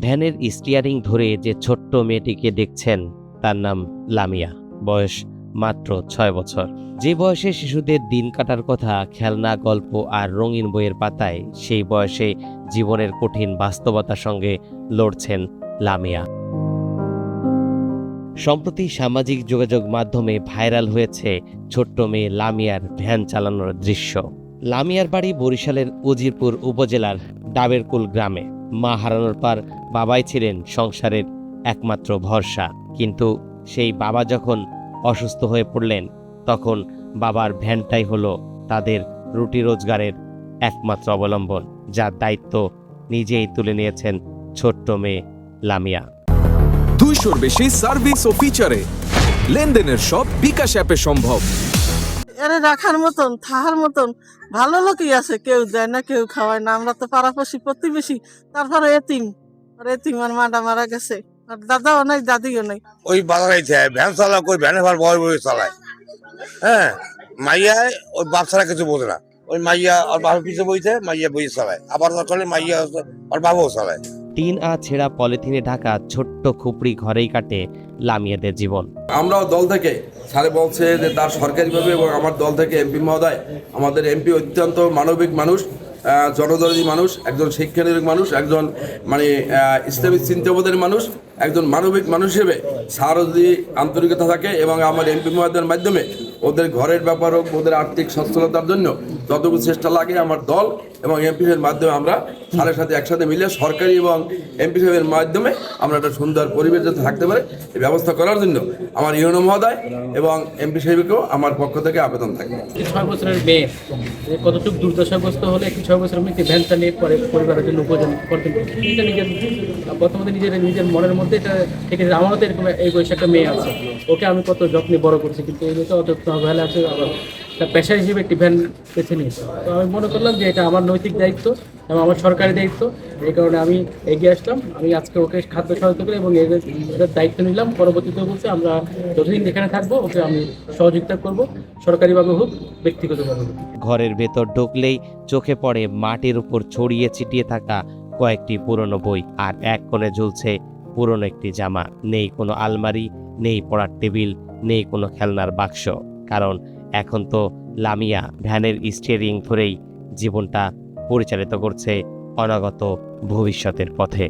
ভ্যানের স্টিয়ারিং ধরে যে ছোট্ট মেয়েটিকে দেখছেন তার নাম লামিয়া। বয়স মাত্র ৬ বছর। যে বয়সে শিশুদের দিন কাটার কথা খেলনা, গল্প আর রঙিন বইয়ের পাতায়, সেই বয়সে জীবনের কঠিন বাস্তবতার সঙ্গে লড়ছেন লামিয়া। সম্প্রতি সামাজিক যোগাযোগ মাধ্যমে ভাইরাল হয়েছে ছোট্ট মেয়ে লামিয়ার ভ্যান চালানোর দৃশ্য। লামিয়ার বাড়ি বরিশালের উজিরপুর উপজেলার ডাবেরকুল গ্রামে। মা হারানোর পর বাবাই ছিলেন সংসারের একমাত্র ভরসা। কিন্তু সেই বাবা যখন অসুস্থ হয়ে পড়লেন, তখন বাবার ভ্যানটাই হলো তাদের রুটি রোজগারের একমাত্র অবলম্বন, যার দায়িত্ব নিজেই তুলে নিয়েছেন ছোট্ট মেয়ে লামিয়া। 200-র বেশি সার্ভিস ও ফিচারে লেনদেনের সব বিকাশ অ্যাপে সম্ভব। এরে রাখার মতন, থাকার মতন ভালো লোকই আছে, কেউ দেয় না, কেউ খাওয়ায় না। আমরা তো পাড়াপড়শি প্রতিবেশী, তারপরে এতিম আর মাটা মারা গেছে, আর দাদাও নাই, দাদিও নাই। ওই বাজারে ভ্যান চালায়, ওই ভ্যানে ভার বয় বই চালায়। হ্যাঁ, মাইয়া ওই বাপ ছাড়া কিছু বোঝে না। ওই মাইয়া ওর বাপের পিছিয়ে বইতে, মাইয়া বই চালায়, আবার চলে মাইয়া ওর বাবাও চালায়। টিন আর ছেঁড়া পলিথিনে ঢাকা ছোট্ট খুপড়ি ঘরেই কাটে লামিয়াদের জীবন। আমরাও দল থেকে স্যারে বলছে যে তার সরকারিভাবে, এবং আমার দল থেকে এমপি মহোদয়, আমাদের এমপি অত্যন্ত মানবিক মানুষ, জনদরদী মানুষ, একজন শিক্ষানিক মানুষ, একজন ইসলামিক চিন্তাবোধের মানুষ, একজন মানবিক মানুষ হিসেবে স্যারও যদি আন্তরিকতা থাকে এবং আমার এমপি মহোদয়ের মাধ্যমে ওদের ঘরের ব্যাপার হোক, ওদের আর্থিক সচ্ছলতার জন্য যতটুকু চেষ্টা লাগে আমার দল এবং এমপি সাহেবের মাধ্যমে আমরা স্যারের সাথে একসাথে মিলে সরকারি এবং এমপি সাহেবের মাধ্যমে আমরা একটা সুন্দর পরিবেশ যাতে থাকতে পারে এই ব্যবস্থা করার জন্য আমার ইউনো মহোদয় এবং এমপি সাহেবকেও আমার পক্ষ থেকে আবেদন থাকে। 6 বছরের মেয়ে কতটুকু দুর্দশাগ্রস্ত হলে 6 বছরের মেয়ে একটি ভ্যান চালিয়ে পরে পরিবারের জন্য উপার্জন করতে পারে, এটা প্রথমত নিজের মনের মধ্যে এটা থেকে যে আমারও তো এরকম এই বয়সে একটা মেয়ে আছে, ওকে আমি কত যত্নে বড় করছি, কিন্তু এই মেয়েকে অযত্ন অবহেলা আছে, আবার একটা পেশা হিসেবে একটি ভ্যান বেছে নিয়েছে। তো আমি মনে করলাম যে এটা আমার নৈতিক দায়িত্ব এবং আমার সরকারি দায়িত্ব, এই কারণে আমি এগিয়ে আসলাম। আমি আজকে ওকে খাদ্য সহায়তা করি এবং এটার দায়িত্ব নিলাম। পরবর্তীতে বলছে আমরা যতদিন এখানে থাকবো ওকে আমি সহযোগিতা করব, সরকারিভাবে হোক, ব্যক্তিগতভাবে হোক। ঘরের ভেতর ঢুকলেই চোখে পড়ে মাটির উপর ছড়িয়ে ছিটিয়ে থাকা কয়েকটি পুরনো বই, আর এক কোণে ঝুলছে পুরনো একটি জামা। নেই কোনো আলমারি, নেই পড়ার টেবিল, নেই কোনো খেলনার বাক্স। কারণ এখন তো লামিয়া ভ্যানের স্টিয়ারিং ধরেই জীবনটা পরিচালিত করছে অনাগত ভবিষ্যতের পথে।